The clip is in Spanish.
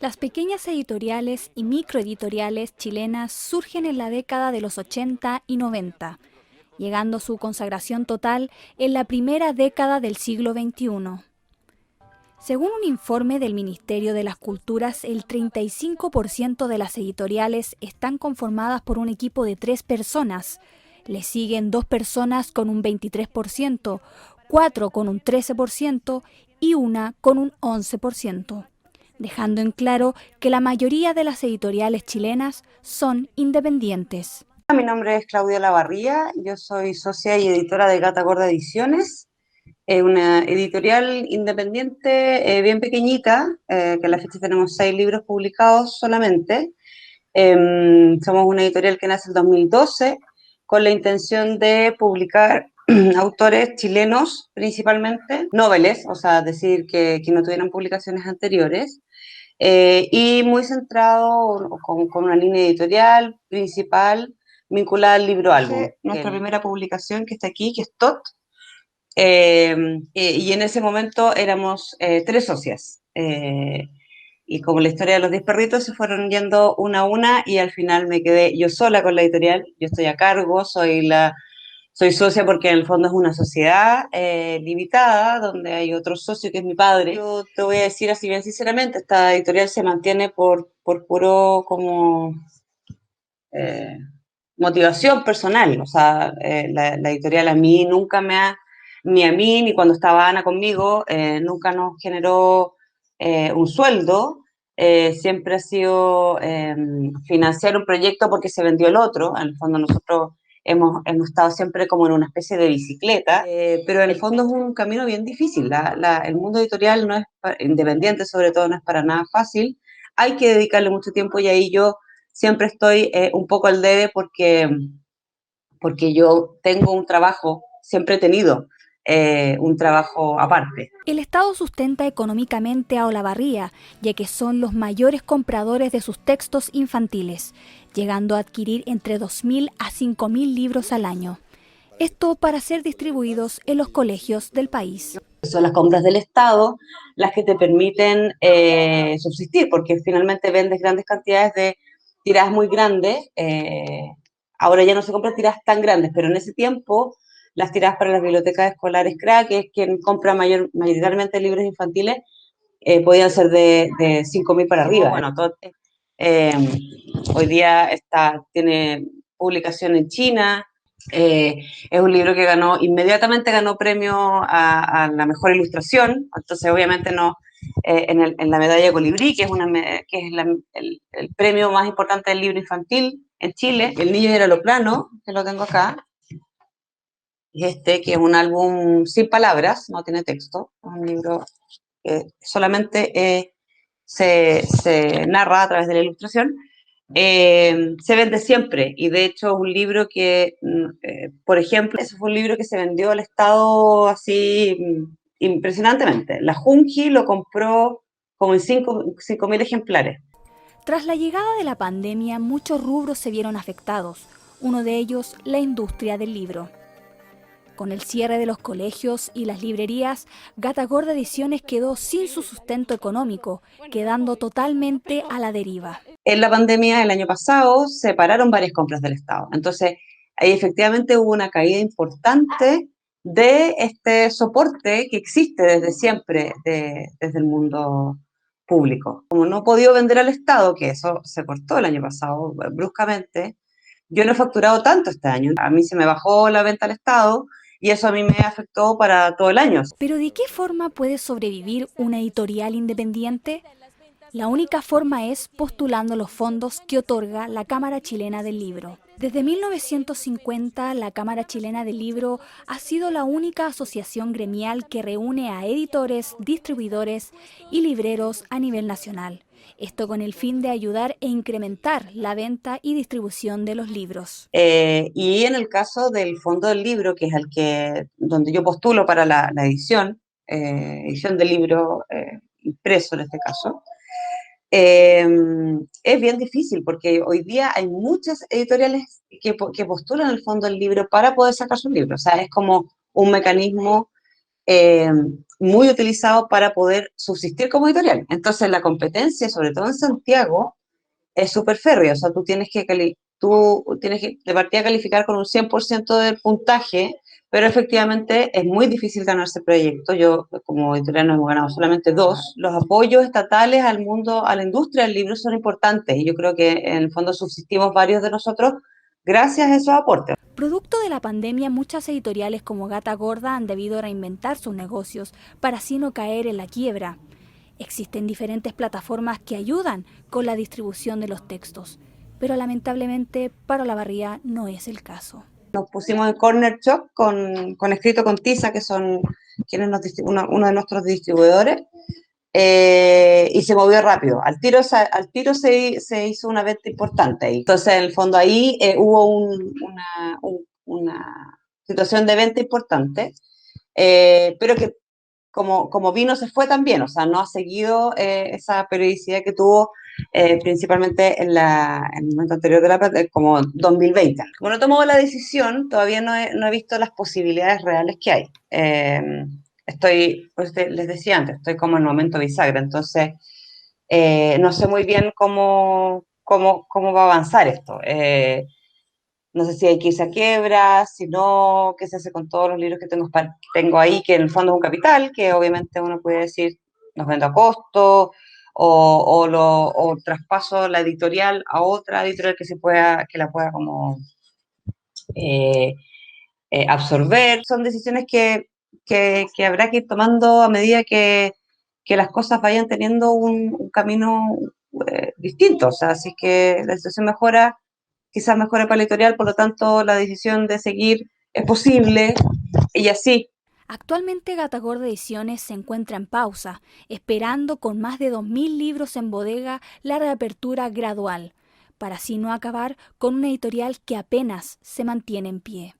Las pequeñas editoriales y microeditoriales chilenas surgen en la década de los 80 y 90, llegando a su consagración total en la primera década del siglo XXI. Según un informe del Ministerio de las Culturas, el 35% de las editoriales están conformadas por un equipo de 3 personas. Le siguen 2 personas con un 23%, 4 con un 13% y una con un 11%, dejando en claro que la mayoría de las editoriales chilenas son independientes. Mi nombre es Claudia Lavarría, yo soy socia y editora de Gata Gorda Ediciones, una editorial independiente bien pequeñita, que a la fecha tenemos 6 libros publicados solamente. Somos una editorial que nace en 2012 con la intención de publicar autores chilenos principalmente, noveles, o sea, decir que no tuvieran publicaciones anteriores. Y muy centrado con una línea editorial principal vinculada al libro álbum. Nuestra primera publicación que está aquí, que es TOT, y en ese momento éramos 3 socias. Y como la historia de los 10 perritos se fueron yendo una a una y al final me quedé yo sola con la editorial. Yo estoy a cargo, soy socia porque en el fondo es una sociedad limitada, donde hay otro socio que es mi padre. Yo te voy a decir así bien sinceramente, esta editorial se mantiene por puro como eh, motivación personal. O sea, la editorial a mí nunca ni a mí, ni cuando estaba Ana conmigo, nunca nos generó un sueldo. Siempre ha sido financiar un proyecto porque se vendió el otro. En el fondo nosotros hemos estado siempre como en una especie de bicicleta, pero en el fondo es un camino bien difícil. El mundo editorial no es independiente, sobre todo, no es para nada fácil. Hay que dedicarle mucho tiempo y ahí yo siempre estoy un poco al debe porque yo tengo un trabajo, siempre he tenido un trabajo aparte. El Estado sustenta económicamente a Olavarría, ya que son los mayores compradores de sus textos infantiles, llegando a adquirir entre 2.000 a 5.000 libros al año. Esto para ser distribuidos en los colegios del país. Son las compras del Estado las que te permiten subsistir, porque finalmente vendes grandes cantidades de tiradas muy grandes. Ahora ya no se compran tiradas tan grandes, pero en ese tiempo las tiradas para las bibliotecas escolares CRA, que es quien compra mayoritariamente libros infantiles, podían ser de 5.000 para arriba. Bueno, eh, hoy día tiene publicación en China. Es un libro que inmediatamente ganó premio a la mejor ilustración. Entonces obviamente no, en la medalla Colibrí, que es el premio más importante del libro infantil en Chile. El niño era lo plano, que lo tengo acá, y que es un álbum sin palabras, no tiene texto, es un libro que solamente se narra a través de la ilustración. Se vende siempre, y de hecho es un libro que, por ejemplo, ese fue un libro que se vendió al Estado así impresionantemente. La Junji lo compró como en 5.000 ejemplares. Tras la llegada de la pandemia, muchos rubros se vieron afectados, uno de ellos la industria del libro. Con el cierre de los colegios y las librerías, Gata Gorda Ediciones quedó sin su sustento económico, quedando totalmente a la deriva. En la pandemia del año pasado se pararon varias compras del Estado. Entonces, ahí efectivamente hubo una caída importante de este soporte que existe desde siempre, desde el mundo público. Como no he podido vender al Estado, que eso se cortó el año pasado bruscamente, yo no he facturado tanto este año. A mí se me bajó la venta al Estado y eso a mí me afectó para todo el año. ¿Pero de qué forma puede sobrevivir una editorial independiente? La única forma es postulando los fondos que otorga la Cámara Chilena del Libro. Desde 1950, la Cámara Chilena del Libro ha sido la única asociación gremial que reúne a editores, distribuidores y libreros a nivel nacional. Esto con el fin de ayudar e incrementar la venta y distribución de los libros. Y en el caso del Fondo del Libro, que es donde yo postulo para la edición del libro impreso en este caso, eh, es bien difícil porque hoy día hay muchas editoriales que postulan el Fondo del Libro para poder sacar sus libros. O sea, es como un mecanismo eh, muy utilizado para poder subsistir como editorial. Entonces, la competencia, sobre todo en Santiago, es súper férrea. O sea, tú tienes que de partida calificar con un 100% del puntaje, pero efectivamente es muy difícil ganarse proyecto. Yo, como editorial, no hemos ganado solamente dos. Los apoyos estatales al mundo, a la industria del libro son importantes y yo creo que en el fondo subsistimos varios de nosotros gracias a esos aportes. Producto de la pandemia, muchas editoriales como Gata Gorda han debido reinventar sus negocios para así no caer en la quiebra. Existen diferentes plataformas que ayudan con la distribución de los textos, pero lamentablemente para Olavarría no es el caso. Nos pusimos en Corner Shop con Escrito con Tiza, que son quienes uno de nuestros distribuidores, y se movió rápido. Al tiro se hizo una venta importante ahí. Entonces, en el fondo ahí hubo una situación de venta importante, pero que como vino se fue también, o sea, no ha seguido esa periodicidad que tuvo principalmente en el momento anterior de como 2020. Como no he tomado la decisión, todavía no he visto las posibilidades reales que hay. Pues les decía antes, estoy como en un momento bisagra, entonces no sé muy bien cómo va a avanzar esto. No sé si hay que irse a quiebra, si no, qué se hace con todos los libros que tengo ahí, que en el fondo es un capital, que obviamente uno puede decir, los vendo a costo, o traspaso la editorial a otra editorial que la pueda como eh, absorber. Son decisiones que habrá que ir tomando a medida que las cosas vayan teniendo un camino distinto. O sea, si es que la situación mejora, quizás mejore para la editorial, por lo tanto la decisión de seguir es posible y así. Actualmente Gata Gorda Ediciones se encuentra en pausa, esperando con más de 2.000 libros en bodega la reapertura gradual, para así no acabar con una editorial que apenas se mantiene en pie.